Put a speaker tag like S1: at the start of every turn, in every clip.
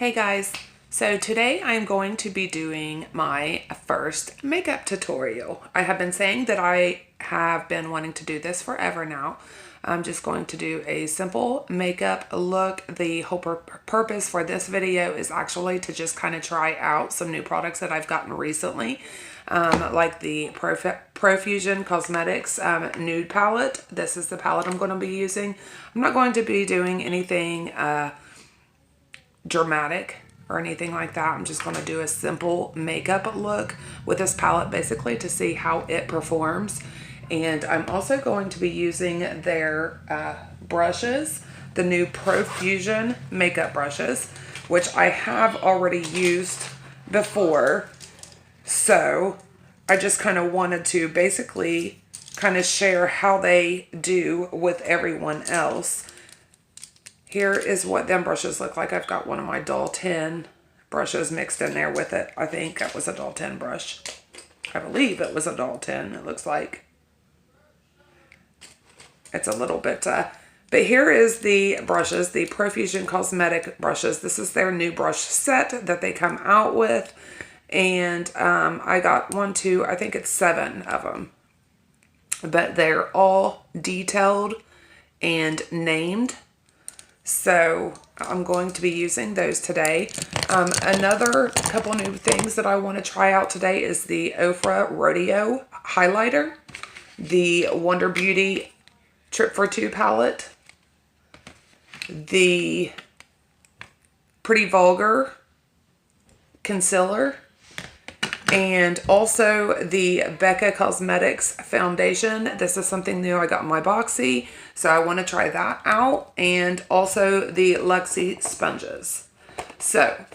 S1: Hey guys, so today I'm going to be doing my first makeup tutorial. I have been saying that I have been wanting to do this forever now. I'm just going to do a simple makeup look. The whole purpose for this video is actually to just kind of try out some new products that I've gotten recently. Like the Profusion Cosmetics Nude palette. This is the palette I'm going to be using. I'm not going to be doing anything dramatic or anything like that. I'm just going to do a simple makeup look with this palette basically to see how it performs. And I'm also going to be using their brushes, the new Profusion makeup brushes, which I have already used before. So I just kind of wanted to basically kind of share how they do with everyone else. Here is what them brushes look like. I've got one of my Doll 10 brushes mixed in there with it. I think that was a Doll 10 brush. I believe it was a Doll 10, it looks like. It's a little bit, but here is the brushes, the Profusion Cosmetic brushes. This is their new brush set that they come out with. And I got I think it's 7 of them. But they're all detailed and named. So I'm going to be using those today. Another couple new things that I want to try out today is the Ofra Rodeo highlighter, the Wonder Beauty Trip for 2 palette, the Pretty Vulgar concealer, and also the Becca Cosmetics foundation. This is something new I got in my boxy, so I want to try that out. And also the Luxie Sponges. So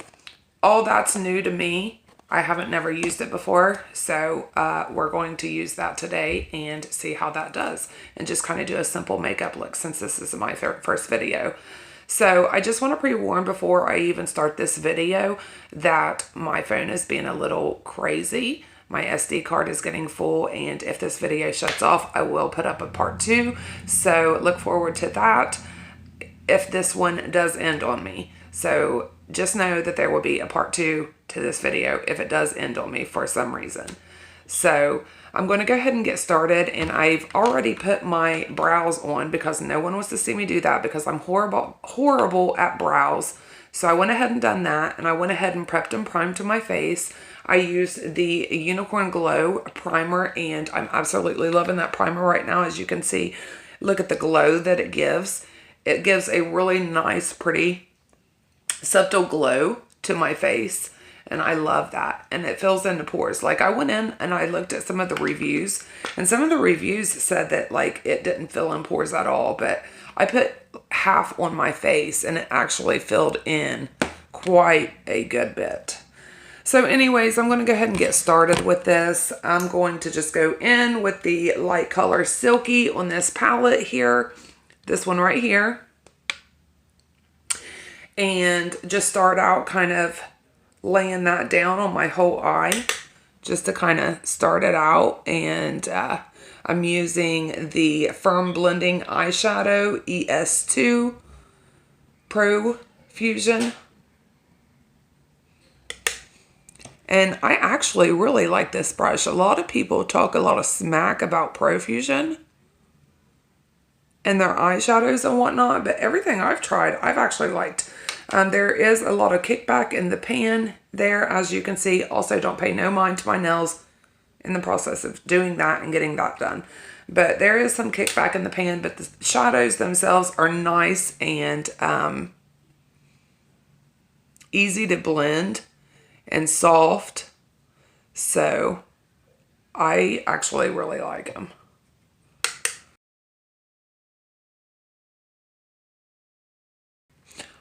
S1: all that's new to me. I haven't never used it before, so we're going to use that today and see how that does. And just kind of do a simple makeup look since this is my first video. So I just want to pre-warn before I even start this video that my phone is being a little crazy. My SD card is getting full, and if this video shuts off, I will put up a part 2. So look forward to that if this one does end on me. So just know that there will be a part 2 to this video if it does end on me for some reason. So I'm going to go ahead and get started, and I've already put my brows on because no one wants to see me do that because I'm horrible at brows. So I went ahead and done that, and I went ahead and prepped and primed to my face. I used the Unicorn Glow primer, and I'm absolutely loving that primer right now. As you can see, look at the glow that it gives. It gives a really nice, pretty, subtle glow to my face. And I love that. And it fills in the pores. Like, I went in and I looked at some of the reviews. And some of the reviews said that, like, it didn't fill in pores at all. But I put half on my face and it actually filled in quite a good bit. So anyways, I'm going to go ahead and get started with this. I'm going to just go in with the light color Silky on this palette here. This one right here. And just start out kind of laying that down on my whole eye just to kind of start it out. And I'm using the Firm Blending Eyeshadow ES2 Profusion. And I actually really like this brush. A lot of people talk a lot of smack about Profusion and their eyeshadows and whatnot, but everything I've tried, I've actually liked. There is a lot of kickback in the pan there, as you can see. Also, don't pay no mind to my nails in the process of doing that and getting that done. But there is some kickback in the pan, but the shadows themselves are nice and easy to blend and soft. So I actually really like them.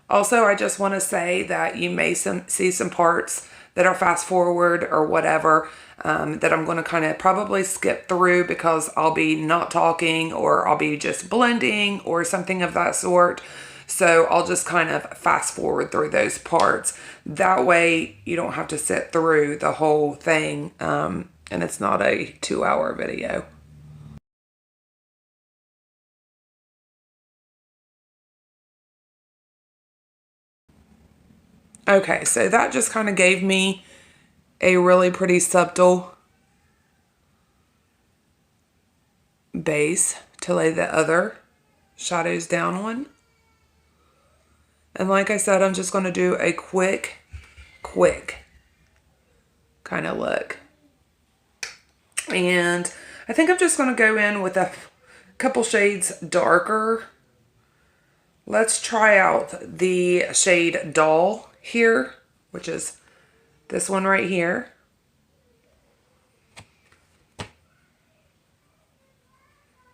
S1: Also, I just want to say that you may see some parts that are fast forward or whatever that I'm going to kind of probably skip through because I'll be not talking or I'll be just blending or something of that sort. So I'll just kind of fast forward through those parts. That way you don't have to sit through the whole thing and it's not a 2-hour video. Okay, so that just kind of gave me a really pretty subtle base to lay the other shadows down on. And like I said, I'm just going to do a quick kind of look. And I think I'm just going to go in with a couple shades darker. Let's try out the shade Doll here, which is this one right here.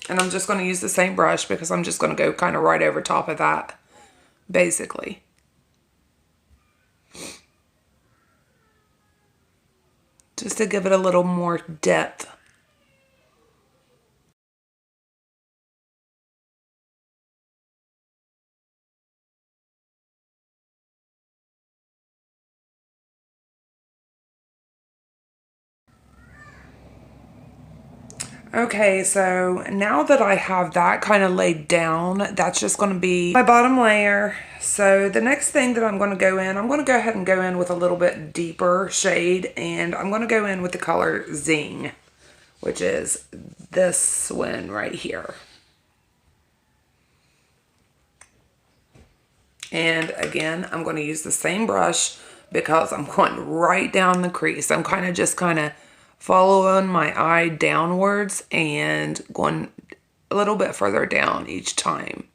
S1: And I'm just going to use the same brush because I'm just going to go kind of right over top of that, basically. Just to give it a little more depth. Okay, so now that I have that kind of laid down, that's just going to be my bottom layer. So the next thing that I'm going to go in, I'm going to go ahead and go in with a little bit deeper shade, and I'm going to go in with the color Zing, which is this one right here. And again, I'm going to use the same brush because I'm going right down the crease. I'm just kind of following my eye downwards and going a little bit further down each time.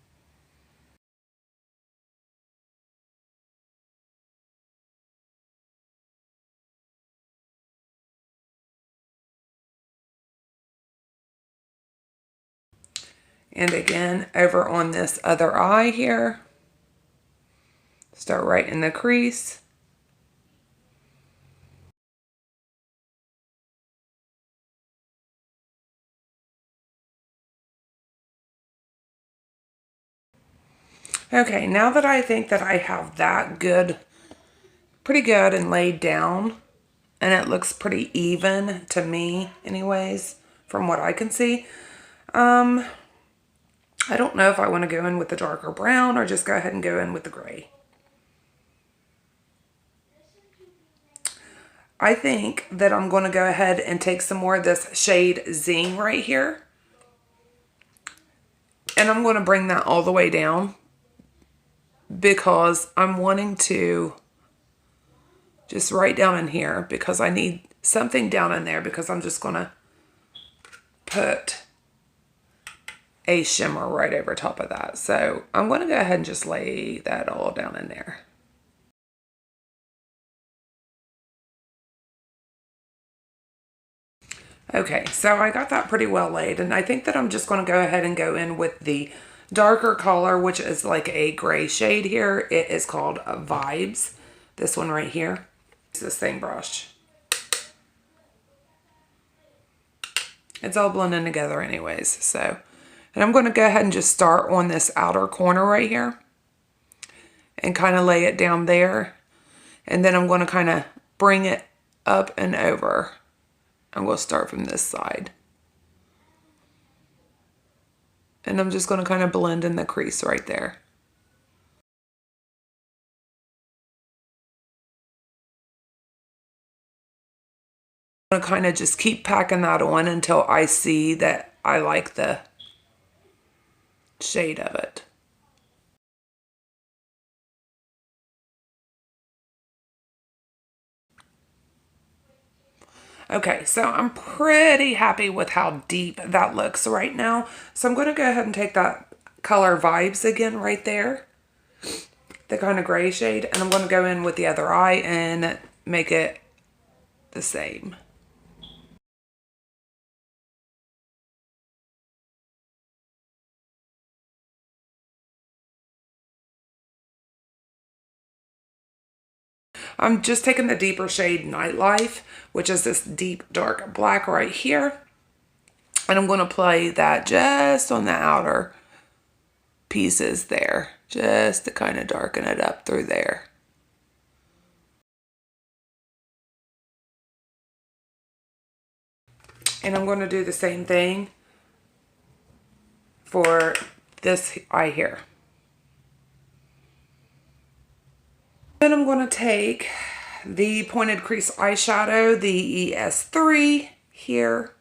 S1: And again, over on this other eye here, start right in the crease. Okay, now that I think that I have that good, pretty good and laid down, and it looks pretty even to me anyways, from what I can see, I don't know if I want to go in with the darker brown or just go ahead and go in with the gray. I think that I'm going to go ahead and take some more of this shade Zing right here. And I'm going to bring that all the way down because I'm wanting to just right down in here because I need something down in there because I'm just going to put a shimmer right over top of that. So I'm going to go ahead and just lay that all down in there. Okay, so I got that pretty well laid, and I think that I'm just going to go ahead and go in with the darker color, which is like a gray shade here. It is called Vibes. This one right here. It's the same brush. It's all blending together anyways, so. And I'm going to go ahead and just start on this outer corner right here and kind of lay it down there. And then I'm going to kind of bring it up and over. I'm going to start from this side. And I'm just going to kind of blend in the crease right there. I'm going to kind of just keep packing that on until I see that I like the shade of it. Okay, so I'm pretty happy with how deep that looks right now. So I'm going to go ahead and take that color Vibes again right there. The kind of gray shade. And I'm going to go in with the other eye and make it the same. I'm just taking the deeper shade Nightlife, which is this deep dark black right here. And I'm going to apply that just on the outer pieces there, just to kind of darken it up through there. And I'm going to do the same thing for this eye here. Then I'm going to take the pointed crease eyeshadow, the ES3 here.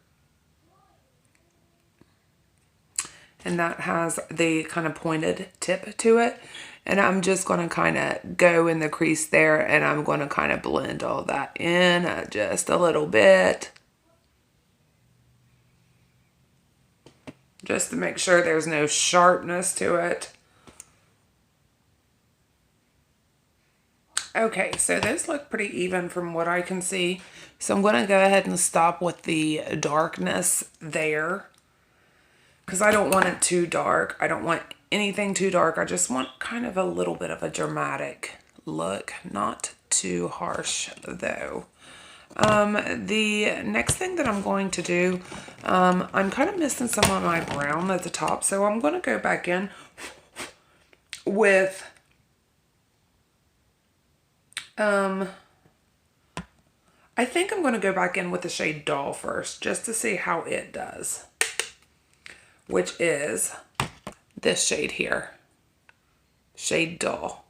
S1: And that has the kind of pointed tip to it. And I'm just going to kind of go in the crease there, and I'm going to kind of blend all that in just a little bit. Just to make sure there's no sharpness to it. Okay, so those look pretty even from what I can see. So I'm going to go ahead and stop with the darkness there, because I don't want it too dark. I don't want anything too dark. I just want kind of a little bit of a dramatic look. Not too harsh though. The next thing that I'm going to do, I'm kind of missing some of my brown at the top. So I'm going to go back in with, I think I'm going to go back in with the shade Doll first, just to see how it does. Which is this shade here, shade Doll.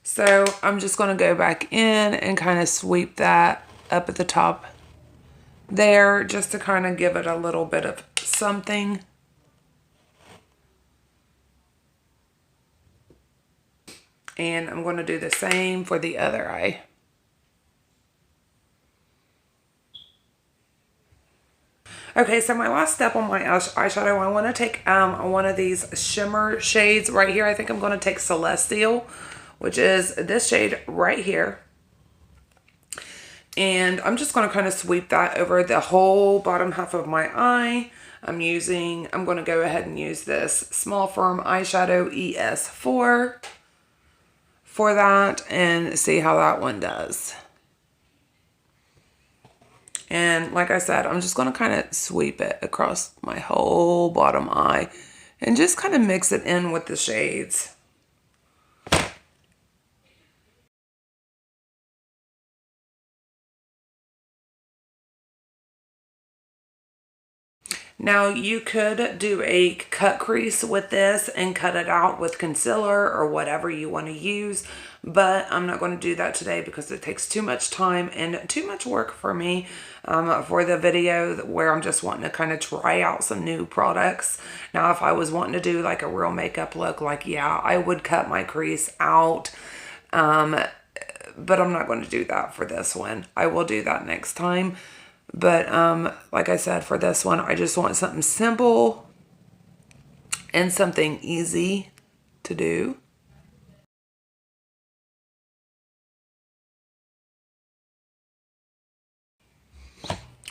S1: So I'm just going to go back in and kind of sweep that up at the top there, just to kind of give it a little bit of something. And I'm going to do the same for the other eye. Okay, so my last step on my eyeshadow, I want to take one of these shimmer shades right here. I think I'm going to take Celestial, which is this shade right here. And I'm just going to kind of sweep that over the whole bottom half of my eye. I'm going to go ahead and use this Small Firm Eyeshadow ES4 for that and see how that one does. And like I said, I'm just going to kind of sweep it across my whole bottom eye and just kind of mix it in with the shades. Now you could do a cut crease with this and cut it out with concealer or whatever you want to use, but I'm not going to do that today because it takes too much time and too much work for me for the video where I'm just wanting to kind of try out some new products. Now if I was wanting to do like a real makeup look, like yeah, I would cut my crease out, but I'm not going to do that for this one. I will do that next time. But like I said, for this one, I just want something simple and something easy to do.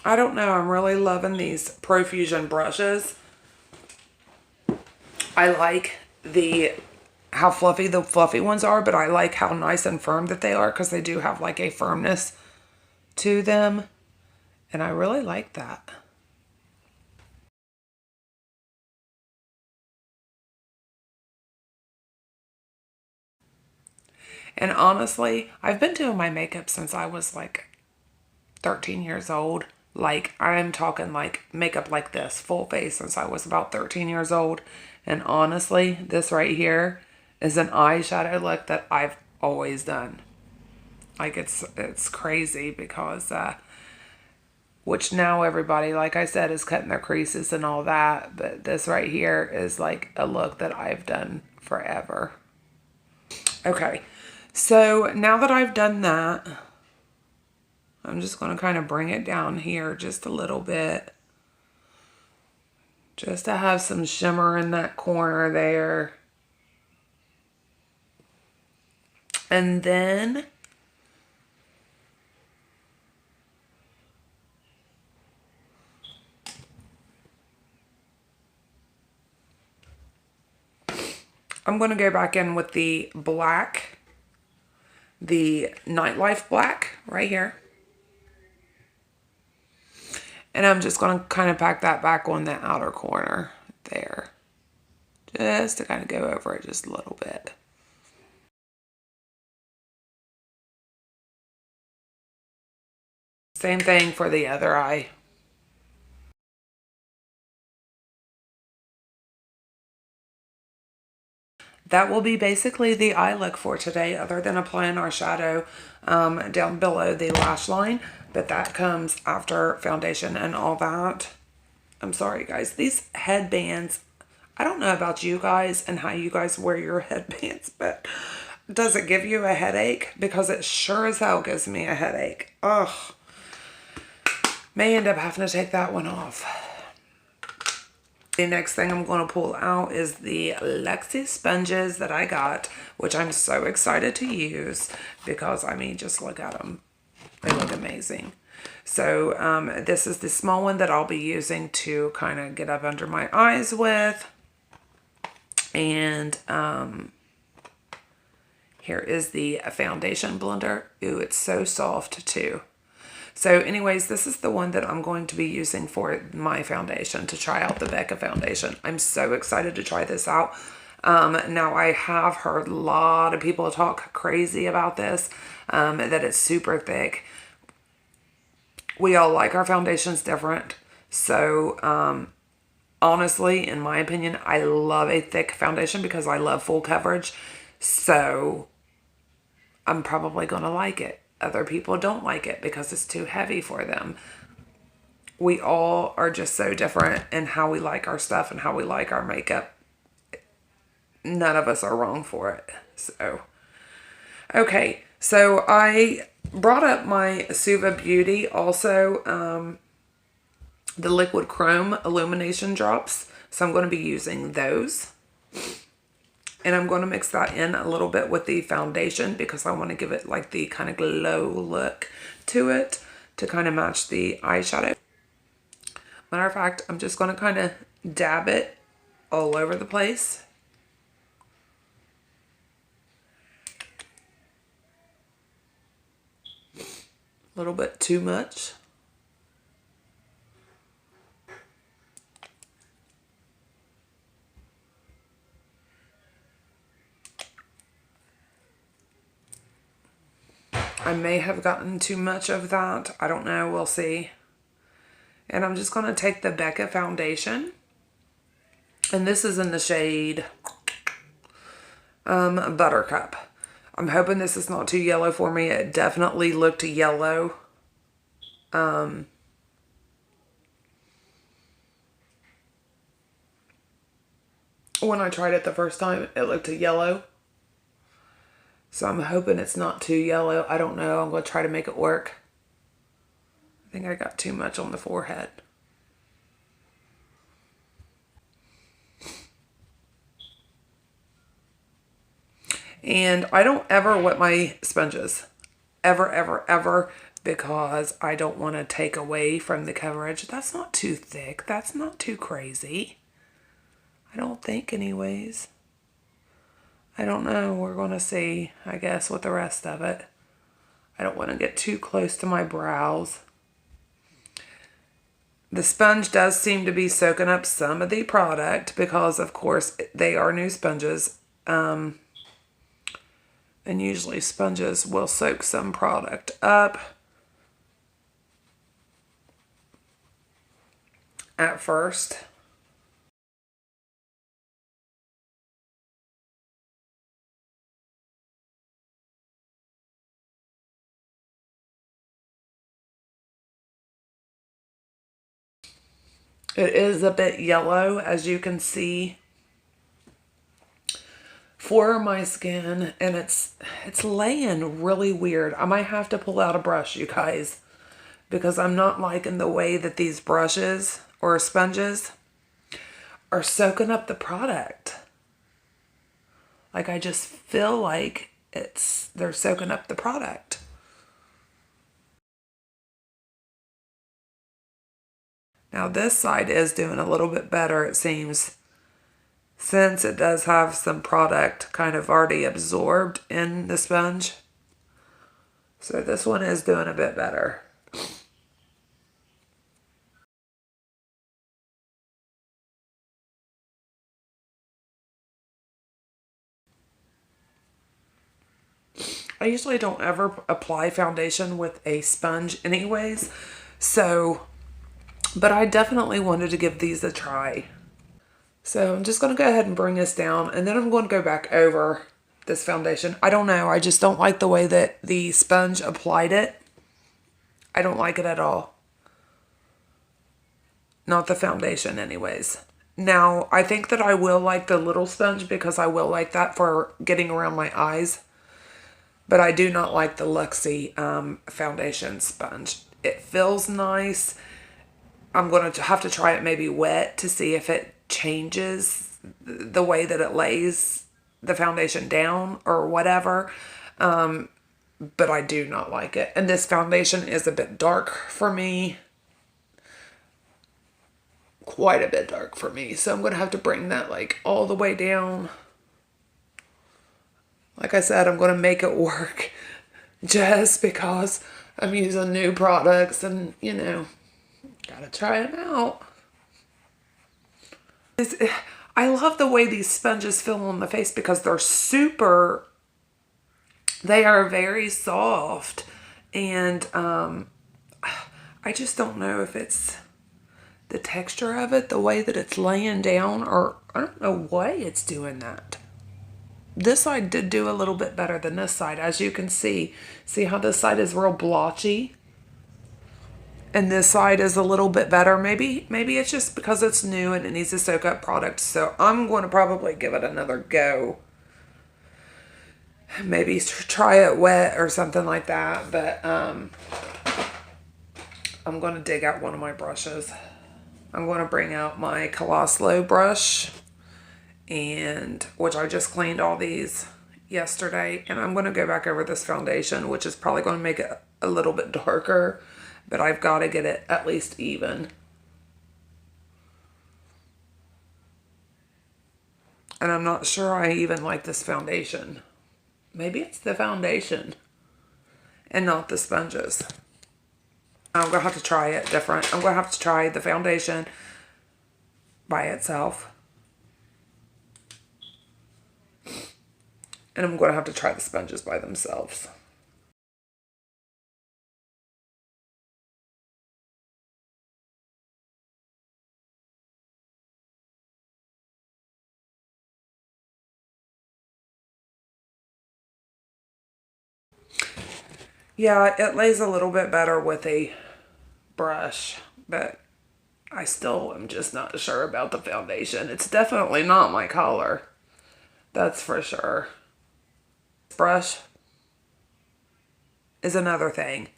S1: I don't know. I'm really loving these Profusion brushes. I like how fluffy the fluffy ones are, but I like how nice and firm that they are because they do have like a firmness to them. And I really like that. And honestly, I've been doing my makeup since I was like 13 years old. Like, I'm talking like makeup like this, full face, since I was about 13 years old. And honestly, this right here is an eyeshadow look that I've always done. Like, it's crazy because which now everybody, like I said, is cutting their creases and all that. But this right here is like a look that I've done forever. Okay, so now that I've done that, I'm just going to kind of bring it down here just a little bit. Just to have some shimmer in that corner there. And then I'm going to go back in with the black, the Nightlife black right here. And I'm just going to kind of pack that back on the outer corner there. Just to kind of go over it just a little bit. Same thing for the other eye. that will be basically the eye look for today, other than applying our shadow down below the lash line. But that comes after foundation and all that. I'm sorry, guys. These headbands, I don't know about you guys and how you guys wear your headbands, but does it give you a headache? Because it sure as hell gives me a headache. Ugh. May end up having to take that one off. The next thing I'm going to pull out is the Luxie Sponges that I got, which I'm so excited to use because, I mean, just look at them. They look amazing. So this is the small one that I'll be using to kind of get up under my eyes with. And here is the foundation blender. Ooh, it's so soft too. So anyways, this is the one that I'm going to be using for my foundation, to try out the Becca Foundation. I'm so excited to try this out. Now, I have heard a lot of people talk crazy about this, that it's super thick. We all like our foundations different. So, honestly, in my opinion, I love a thick foundation because I love full coverage. So, I'm probably going to like it. Other people don't like it because it's too heavy for them. We all are just so different in how we like our stuff and how we like our makeup. None of us are wrong for it. So, okay. So I brought up my Suva Beauty also, the liquid chrome illumination drops. So I'm going to be using those. And I'm going to mix that in a little bit with the foundation because I want to give it like the kind of glow look to it to kind of match the eyeshadow. Matter of fact, I'm just going to kind of dab it all over the place. A little bit too much. I may have gotten too much of that. I don't know. We'll see. And I'm just going to take the Becca Foundation. And this is in the shade Buttercup. I'm hoping this is not too yellow for me. It definitely looked yellow. When I tried it the first time, it looked yellow. So I'm hoping it's not too yellow. I don't know. I'm going to try to make it work. I think I got too much on the forehead. And I don't ever wet my sponges. Ever, ever, ever. Because I don't want to take away from the coverage. That's not too thick. That's not too crazy. I don't think anyways. I don't know. We're going to see, I guess, with the rest of it. I don't want to get too close to my brows. The sponge does seem to be soaking up some of the product because, of course, they are new sponges. And usually sponges will soak some product up at first. It is a bit yellow, as you can see, for my skin, and it's laying really weird. I might have to pull out a brush, you guys, because I'm not liking the way that these brushes or sponges are soaking up the product. Like, I just feel like they're soaking up the product. Now this side is doing a little bit better, it seems, since it does have some product kind of already absorbed in the sponge. So this one is doing a bit better. I usually don't ever apply foundation with a sponge anyways, so, but I definitely wanted to give these a try. So I'm just going to go ahead and bring this down, and then I'm going to go back over this foundation. I don't know. I just don't like the way that the sponge applied it. I don't like it at all. Not the foundation anyways. Now, I think that I will like the little sponge because I will like that for getting around my eyes. But I do not like the Luxie foundation sponge. It feels nice. I'm going to have to try it maybe wet to see if it changes the way that it lays the foundation down or whatever. But I do not like it. And this foundation is a bit dark for me. Quite a bit dark for me. So I'm going to have to bring that like all the way down. Like I said, I'm going to make it work just because I'm using new products and, you know, gotta try them out. I love the way these sponges feel on the face because they are very soft. And I just don't know if it's the texture of it, the way that it's laying down, or I don't know why it's doing that. This side did do a little bit better than this side, as you can see. See how this side is real blotchy? And this side is a little bit better. Maybe it's just because it's new and it needs to soak up product. So I'm going to probably give it another go. Maybe try it wet or something like that. But I'm going to dig out one of my brushes. I'm going to bring out my Colossalo brush, and which I just cleaned all these yesterday. And I'm going to go back over this foundation, which is probably going to make it a little bit darker. But I've got to get it at least even. And I'm not sure I even like this foundation. Maybe it's the foundation and not the sponges. I'm going to have to try it different. I'm going to have to try the foundation by itself. And I'm going to have to try the sponges by themselves. Yeah, it lays a little bit better with a brush, but I still am just not sure about the foundation. It's definitely not my color. That's for sure. This brush is another thing.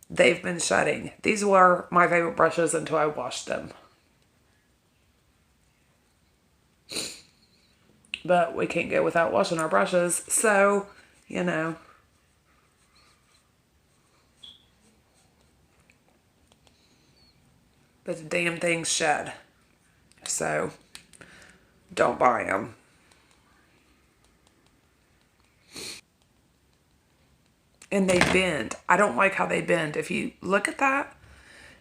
S1: They've been shedding. These were my favorite brushes until I washed them. But we can't go without washing our brushes, so, you know. But the damn things shed. So, don't buy them. And they bend. I don't like how they bend. If you look at that,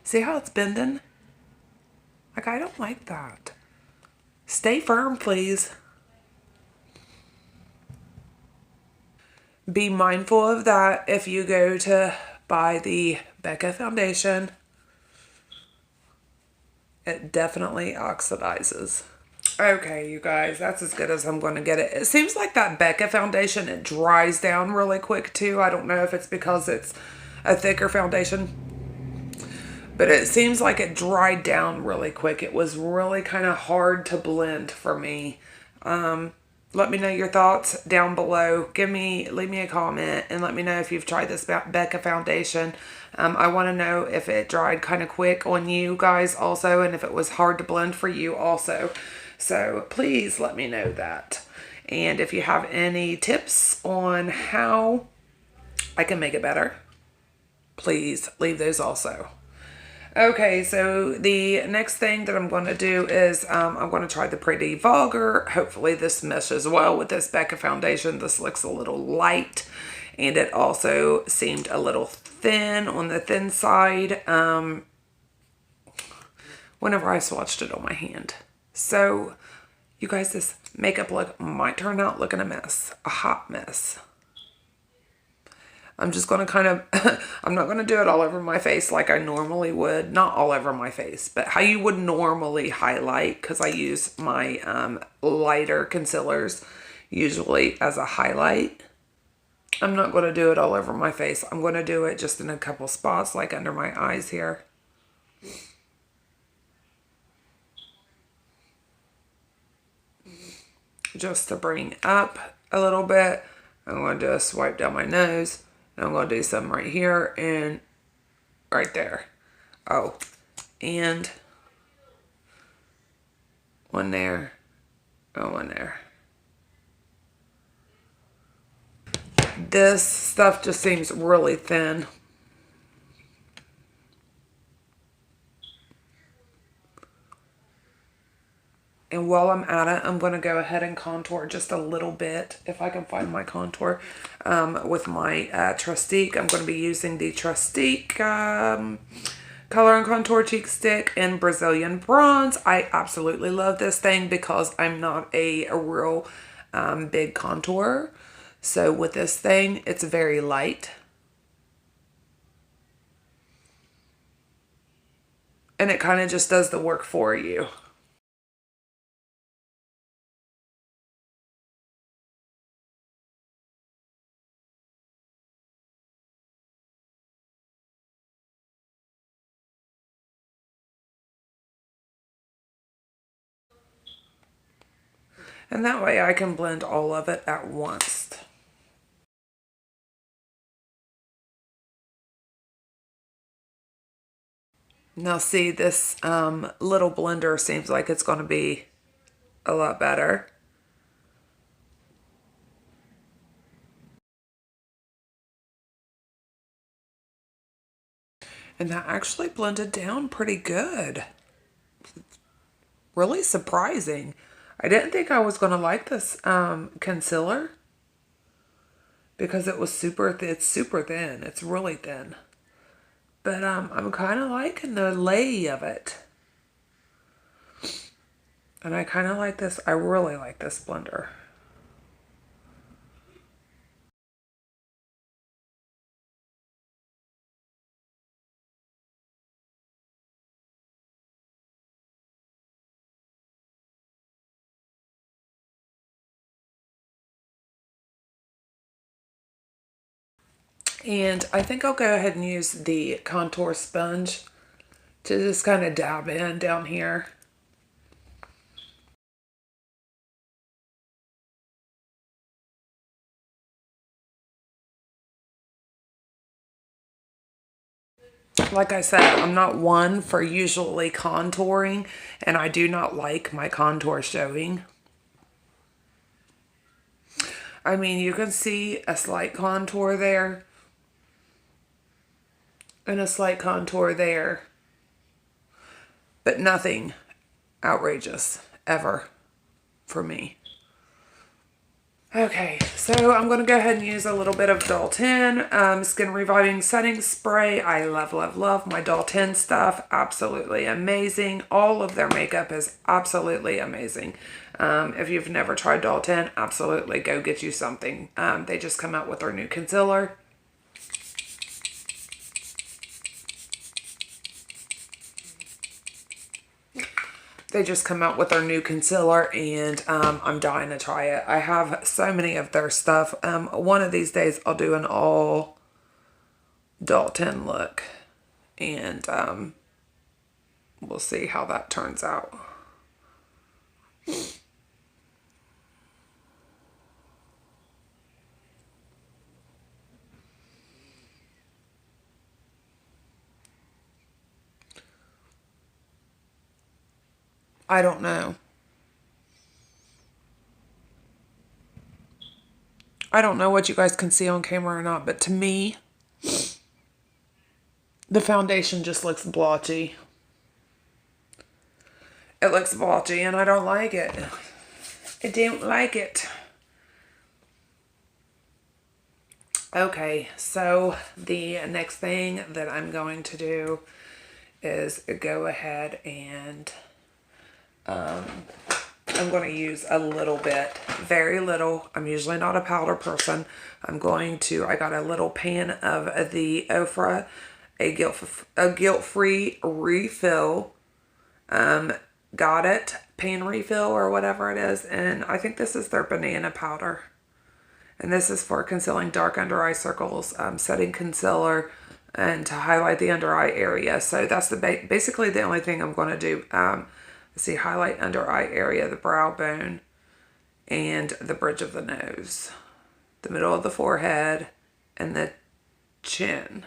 S1: see how it's bending? Like, I don't like that. Stay firm, please. Be mindful of that if you go to buy the Becca Foundation. It definitely oxidizes. Okay, you guys, that's as good as I'm going to get it. It seems like that Becca foundation, it dries down really quick too. I don't know if it's because it's a thicker foundation, but it seems like it dried down really quick. It was really kind of hard to blend for me. Let me know your thoughts down below. Leave me a comment and let me know if you've tried this Becca foundation. I want to know if it dried kind of quick on you guys also, and if it was hard to blend for you also. So please let me know that. And if you have any tips on how I can make it better, please leave those also. Okay, so the next thing that I'm going to do is I'm going to try the Pretty Vulgar. Hopefully this meshes well with this Becca foundation. This looks a little light, and it also seemed a little thin on the thin side whenever I swatched it on my hand. So, you guys, this makeup look might turn out looking a mess, a hot mess. I'm just going to kind of, I'm not going to do it all over my face like I normally would. Not all over my face, but how you would normally highlight, because I use my lighter concealers usually as a highlight. I'm not going to do it all over my face. I'm going to do it just in a couple spots, like under my eyes here. Just to bring up a little bit. I'm going to do a swipe down my nose. And I'm going to do some right here and right there. Oh, and one there. Oh, one there. This stuff just seems really thin. And while I'm at it, I'm going to go ahead and contour just a little bit, if I can find my contour, with my Trustique. I'm going to be using the Trustique Color and Contour Cheek Stick in Brazilian Bronze. I absolutely love this thing because I'm not a real big contourer. So with this thing, it's very light. And it kind of just does the work for you. And that way I can blend all of it at once. Now see, this little blender seems like it's going to be a lot better. And that actually blended down pretty good. Really surprising. I didn't think I was going to like this concealer because it was it's super thin. It's really thin. But I'm kind of liking the lay of it. And I kind of like this. I really like this blender. And I think I'll go ahead and use the contour sponge to just kind of dab in down here. Like I said, I'm not one for usually contouring, and I do not like my contour showing. I mean, you can see a slight contour there and a slight contour there, but nothing outrageous ever for me. Okay, so I'm going to go ahead and use a little bit of Doll10 Skin Reviving Setting Spray. I love, love, love my Doll10 stuff. Absolutely amazing. All of their makeup is absolutely amazing. If you've never tried Doll10, absolutely go get you something. They just come out with their new concealer. They just come out with their new concealer, and I'm dying to try it. I have so many of their stuff. One of these days I'll do an all Doll10 look, and we'll see how that turns out. I don't know. I don't know what you guys can see on camera or not, but to me, the foundation just looks blotchy. It looks blotchy, and I don't like it. I don't like it. Okay, so the next thing that I'm going to do is go ahead and I'm going to use a little bit, very little. I'm usually not a powder person. I got a little pan of the Ofra, a guilt-free refill. Got it, pan refill or whatever it is. And I think this is their banana powder. And this is for concealing dark under eye circles, setting concealer, and to highlight the under eye area. So that's basically the only thing I'm going to do. Let's see, highlight under eye area, the brow bone, and the bridge of the nose, the middle of the forehead, and the chin.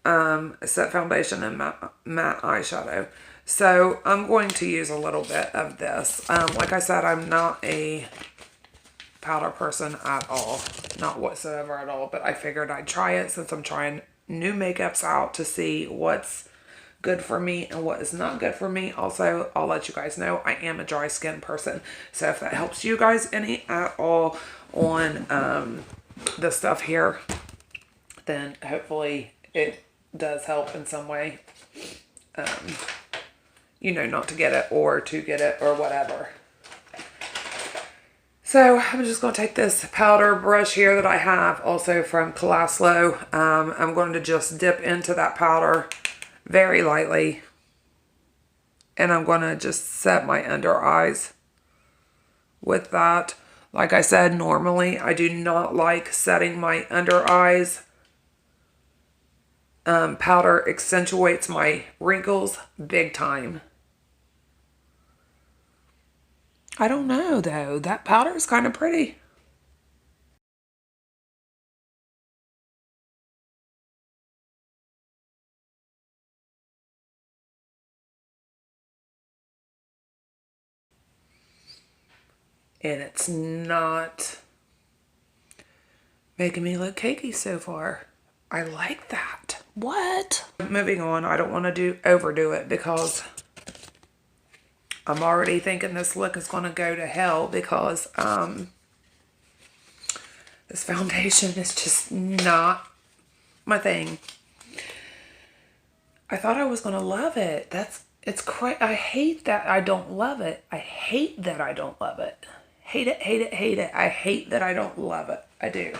S1: Set foundation and matte eyeshadow. So I'm going to use a little bit of this. Like I said, I'm not a powder person at all, not whatsoever at all, but I figured I'd try it since I'm trying new makeups out to see what's good for me and what is not good for me. Also, I'll let you guys know I am a dry skin person, so if that helps you guys any at all on the stuff here, then hopefully it does help in some way. You know, not to get it or to get it or whatever. So I'm just going to take this powder brush here that I have also from Calaslo. I'm going to just dip into that powder very lightly. And I'm going to just set my under eyes with that. Like I said, normally I do not like setting my under eyes. Powder accentuates my wrinkles big time. I don't know though, that powder is kind of pretty. And it's not making me look cakey so far. I like that. What? Moving on, I don't want to overdo it because I'm already thinking this look is going to go to hell because this foundation is just not my thing. I thought I was going to love it. It's crazy. I hate that I don't love it. I hate that I don't love it. Hate it, hate it, hate it. I hate that I don't love it. I do.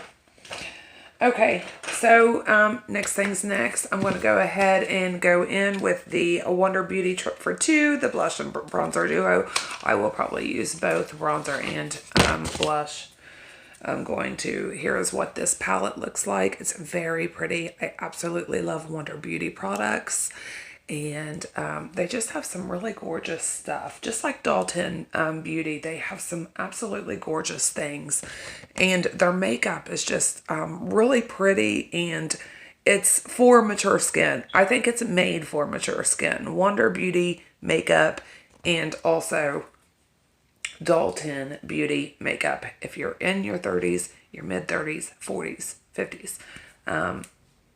S1: Okay, so next thing's next. I'm going to go ahead and go in with the Wonder Beauty Trip for Two, the blush and bronzer duo. I will probably use both bronzer and blush. Here's what this palette looks like. It's very pretty. I absolutely love Wonder Beauty products. And they just have some really gorgeous stuff. Just like Dalton Beauty, they have some absolutely gorgeous things. And their makeup is just really pretty, and it's for mature skin. I think it's made for mature skin. Wonder Beauty makeup and also Dalton Beauty makeup. If you're in your 30s, your mid-30s, 40s, 50s.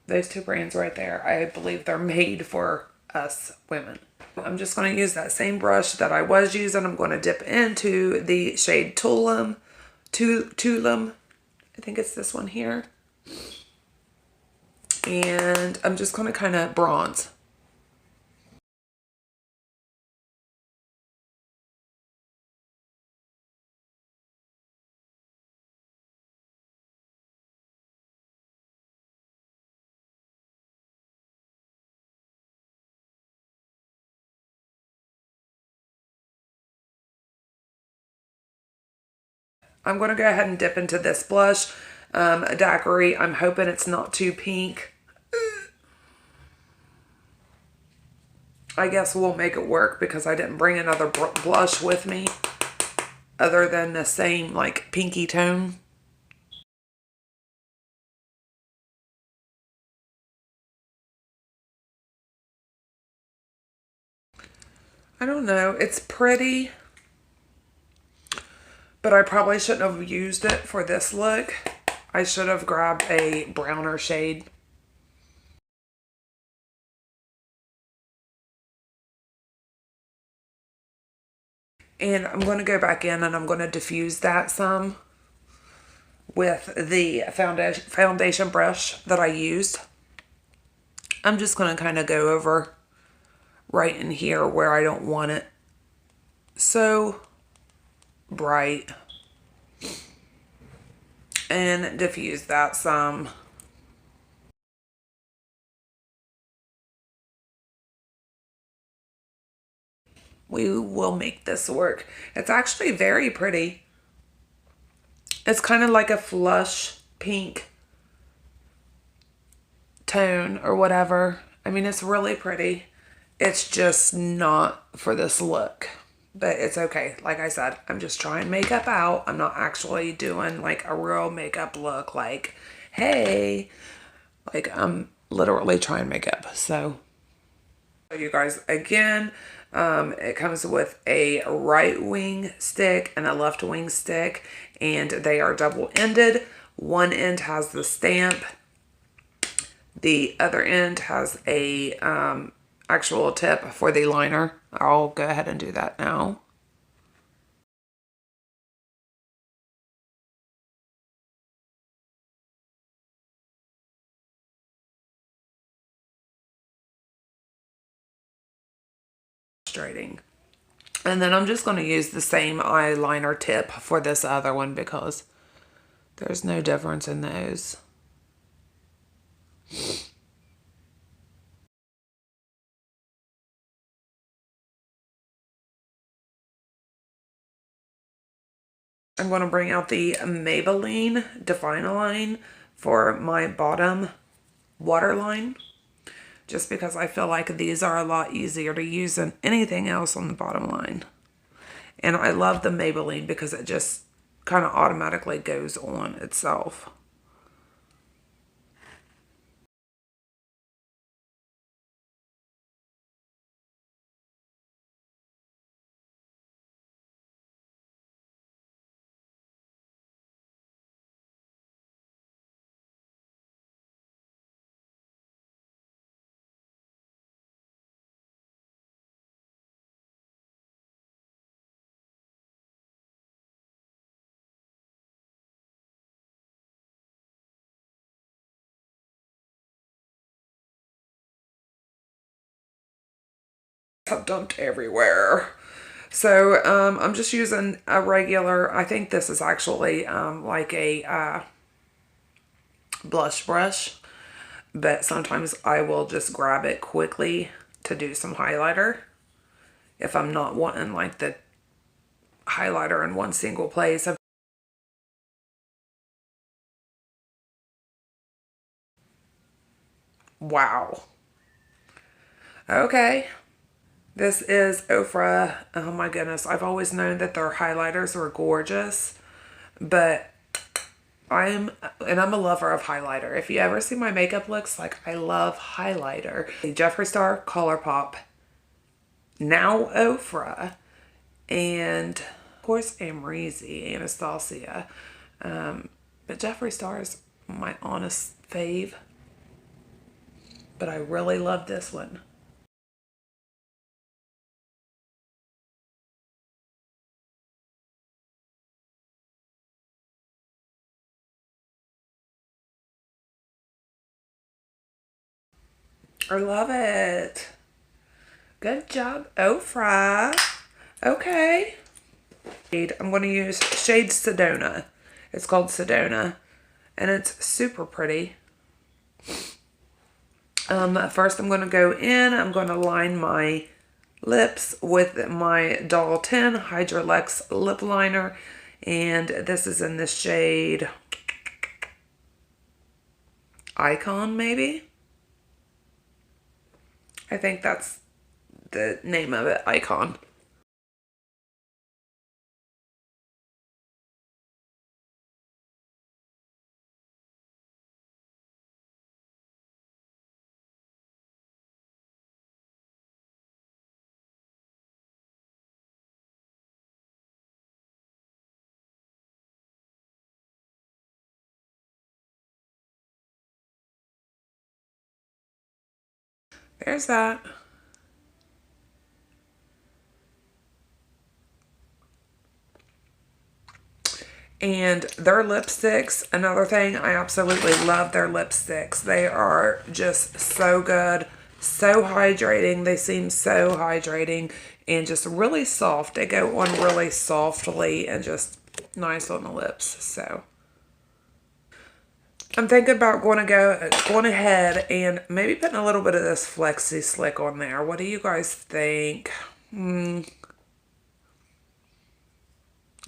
S1: Those two brands right there, I believe they're made for us women. I'm just going to use that same brush that I was using. I'm going to dip into the shade Tulum. I think it's this one here. And I'm just going to kind of bronze. I'm going to go ahead and dip into this blush, a daiquiri. I'm hoping it's not too pink. I guess we'll make it work because I didn't bring another blush with me other than the same like pinky tone. I don't know. It's pretty, but I probably shouldn't have used it for this look. I should have grabbed a browner shade. And I'm going to go back in and I'm going to diffuse that some with the foundation brush that I used. I'm just going to kind of go over right in here where I don't want it so bright. And diffuse that some. We will make this work. It's actually very pretty. It's kind of like a flush pink tone or whatever. I mean, it's really pretty. It's just not for this look. But it's okay. Like I said, I'm just trying makeup out. I'm not actually doing like a real makeup look like, hey, like I'm literally trying makeup. So you guys, again, it comes with a right wing stick and a left wing stick, and they are double-ended. One end has the stamp. The other end has a actual tip for the liner. I'll go ahead and do that now. And then I'm just going to use the same eyeliner tip for this other one because there's no difference in those. I'm going to bring out the Maybelline Define Line for my bottom waterline, just because I feel like these are a lot easier to use than anything else on the bottom line. And I love the Maybelline because it just kind of automatically goes on itself. I've dumped everywhere. So I'm just using a regular, I think this is actually like a blush brush, but sometimes I will just grab it quickly to do some highlighter if I'm not wanting like the highlighter in one single place. Wow. Okay. This is Ofra. Oh my goodness. I've always known that their highlighters were gorgeous, but I'm a lover of highlighter. If you ever see my makeup looks, like I love highlighter. The Jeffree Star Colourpop, now Ofra, and of course Amrezy, Anastasia. But Jeffree Star is my honest fave. But I really love this one. I love it. Good job, Ofra. Okay. I'm going to use shade Sedona. It's called Sedona, and it's super pretty. First I'm going to go in. I'm going to line my lips with my Doll 10 Hydrolux lip liner, and this is in the shade Icon, maybe? I think that's the name of it, Icon. There's that. And their lipsticks, another thing, I absolutely love their lipsticks. They are just so good, so hydrating. They seem so hydrating, and just really soft. They go on really softly and just nice on the lips. So I'm thinking about going ahead and maybe putting a little bit of this Flexi Slick on there. What do you guys think?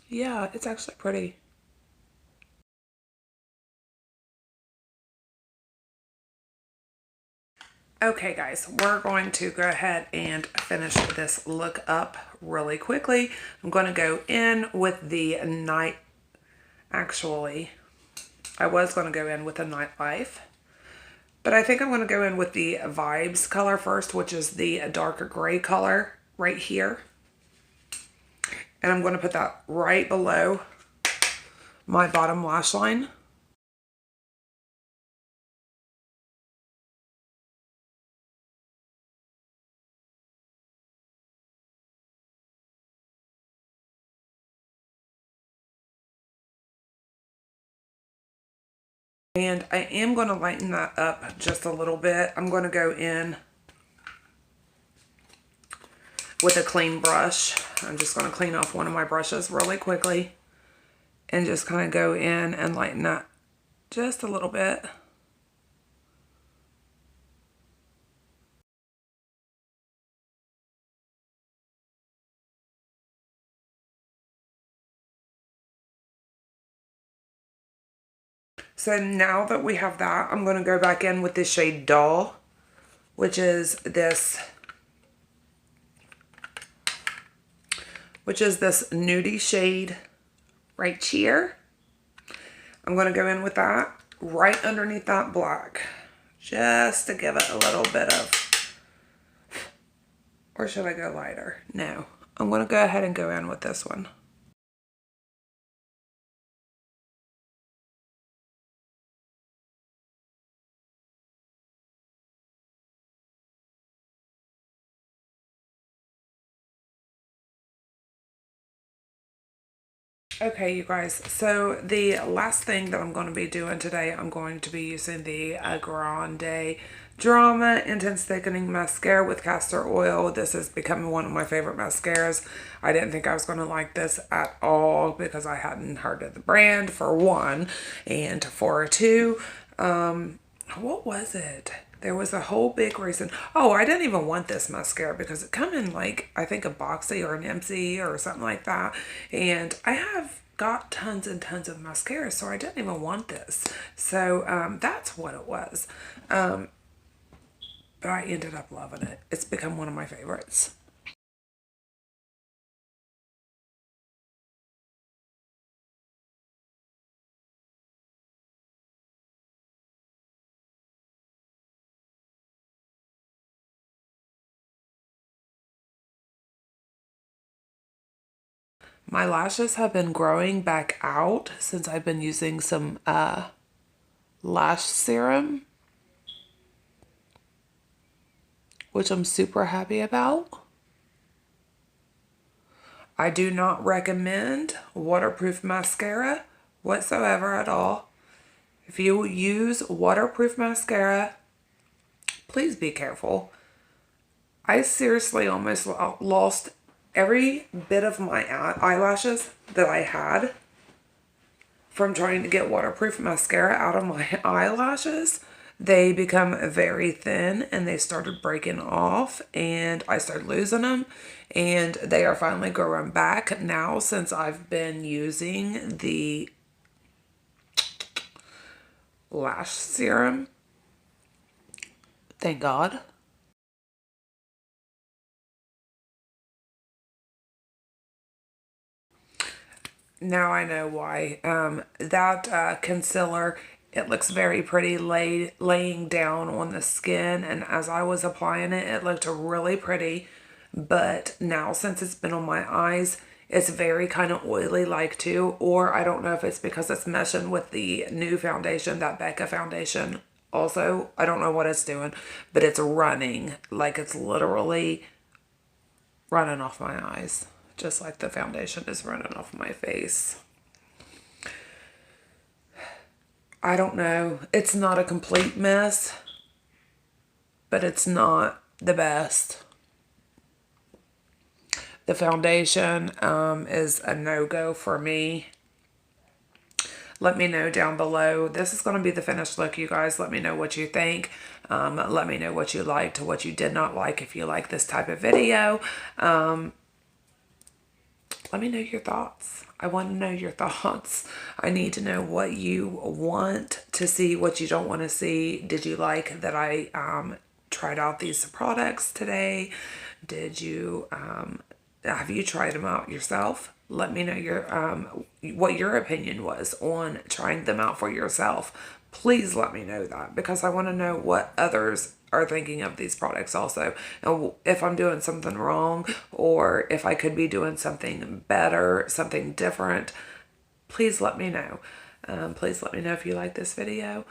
S1: Yeah, it's actually pretty. Okay guys, we're going to go ahead and finish this look up really quickly. I'm going to go in with the night, actually, I was going to go in with the Nightlife, but I think I'm going to go in with the Vibes color first, which is the darker gray color right here. And I'm going to put that right below my bottom lash line. And I am going to lighten that up just a little bit. I'm going to go in with a clean brush. I'm just going to clean off one of my brushes really quickly and just kind of go in and lighten that just a little bit. So now that we have that, I'm going to go back in with this shade Doll, which is this nudie shade right here. I'm going to go in with that right underneath that black, just to give it a little bit of, or should I go lighter? No, I'm going to go ahead and go in with this one. Okay, you guys, so the last thing that I'm going to be doing today, I'm going to be using the Grande Drama Intense Thickening Mascara with castor oil. This is becoming one of my favorite mascaras. I didn't think I was going to like this at all because I hadn't heard of the brand, for one, and for two, what was it? There was a whole big reason. Oh, I didn't even want this mascara because it come in like, I think a Boxy or an MC or something like that. And I have got tons and tons of mascara, so I didn't even want this. So that's what it was. But I ended up loving it. It's become one of my favorites. My lashes have been growing back out since I've been using some lash serum, which I'm super happy about. I do not recommend waterproof mascara whatsoever at all. If you use waterproof mascara, please be careful. I seriously almost lost every bit of my eyelashes that I had from trying to get waterproof mascara out of my eyelashes. They become very thin and they started breaking off and I started losing them, and they are finally growing back now since I've been using the lash serum. Thank God. Now I know why. That concealer, it looks very pretty laying down on the skin, and as I was applying it, it looked really pretty. But now since it's been on my eyes, it's very kind of oily like too, or I don't know if it's because it's meshing with the new foundation, that Becca Foundation. Also, I don't know what it's doing, but it's running, like it's literally running off my eyes, just like the foundation is running off my face. I don't know. It's not a complete mess, but it's not the best. The foundation is a no-go for me. Let me know down below. This is going to be the finished look, you guys. Let me know what you think. Let me know what you liked, what you did not like, if you like this type of video. Let me know your thoughts. I want to know your thoughts. I need to know what you want to see, what you don't want to see. Did you like that I tried out these products today? Did you, have you tried them out yourself? Let me know your what your opinion was on trying them out for yourself. Please let me know that, because I want to know what others are thinking of these products also. And if I'm doing something wrong, or if I could be doing something better, something different, please let me know. Please let me know if you like this video.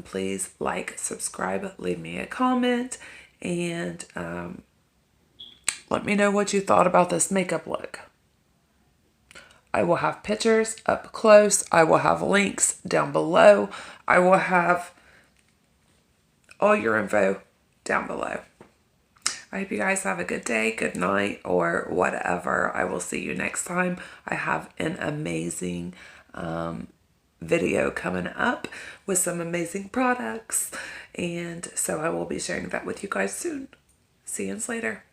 S1: Please like, subscribe, leave me a comment, and let me know what you thought about this makeup look. I will have pictures up close. I will have links down below. I will have all your info down below. I hope you guys have a good day, good night, or whatever. I will see you next time. I have an amazing video coming up with some amazing products. And so I will be sharing that with you guys soon. See you later.